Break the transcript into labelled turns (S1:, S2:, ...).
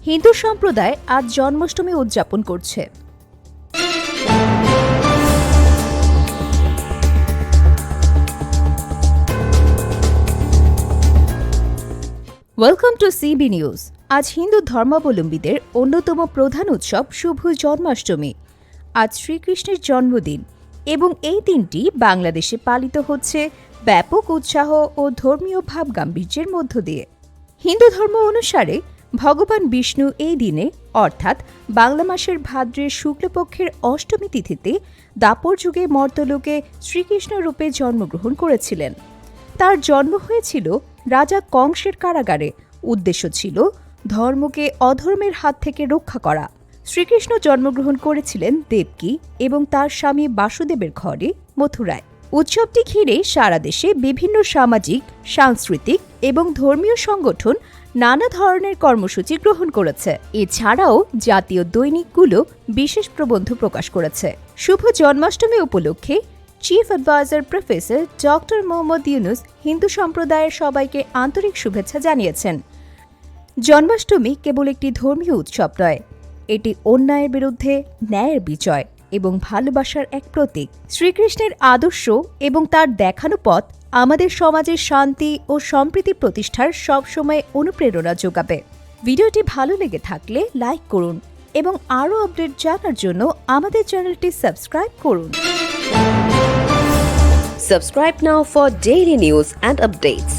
S1: হিন্দু সম্প্রদায় আজ জন্মাষ্টমী উদযাপন করছে। Welcome to CB news. আজ হিন্দু ধর্মাবলম্বীদের অন্যতম প্রধান উৎসব শুভ জন্মাষ্টমী। আজ শ্রীকৃষ্ণের জন্মদিন এবং এই দিনটি বাংলাদেশে পালিত হচ্ছে ব্যাপক উৎসাহ ও ধর্মীয় ভাবগাম্ভীর্যের মধ্য দিয়ে। হিন্দু ধর্ম অনুসারে ভগবান বিষ্ণু এই দিনে অর্থাৎ বাংলা মাসের ভাদ্রের শুক্লপক্ষের অষ্টমী তিথিতে দাপর যুগে মর্তলোকে শ্রীকৃষ্ণ রূপে জন্মগ্রহণ করেছিলেন। তার জন্ম হয়েছিল রাজা কংসের কারাগারে। উদ্দেশ্য ছিল ধর্মকে অধর্মের হাত থেকে রক্ষা করা। শ্রীকৃষ্ণ জন্মগ্রহণ করেছিলেন দেবকী এবং তার স্বামী বাসুদেবের ঘরে মথুরায়। উৎসবটি ঘিরে সারা দেশে বিভিন্ন সামাজিক, সাংস্কৃতিক এবং ধর্মীয় সংগঠন নানা ধরনের কর্মসূচি গ্রহণ করেছে। এছাড়াও জাতীয় দৈনিকগুলো বিশেষ প্রবন্ধ প্রকাশ করেছে। শুভ জন্মাষ্টমী উপলক্ষে chief adviser professor doctor Mohammad Yunus Hindu সম্প্রদায়ের সবাইকে আন্তরিক শুভেচ্ছা জানিয়েছেন। জন্মাষ্টমী কেবল একটি ধর্মীয় উৎসব নয়, এটি অন্যায়ের বিরুদ্ধে ন্যায়ের বিজয় এবং ভালোবাসার এক প্রতীক। শ্রীকৃষ্ণের আদর্শ এবং তার দেখানো পথ আমাদের সমাজের শান্তি ও সম্প্রীতি প্রতিষ্ঠার সবসময় অনুপ্রেরণা যোগাবে। ভিডিওটি ভালো লেগে থাকলে লাইক করুন এবং আরও আপডেট জানার জন্য আমাদের চ্যানেলটি সাবস্ক্রাইব করুন।
S2: Subscribe now for daily news and updates.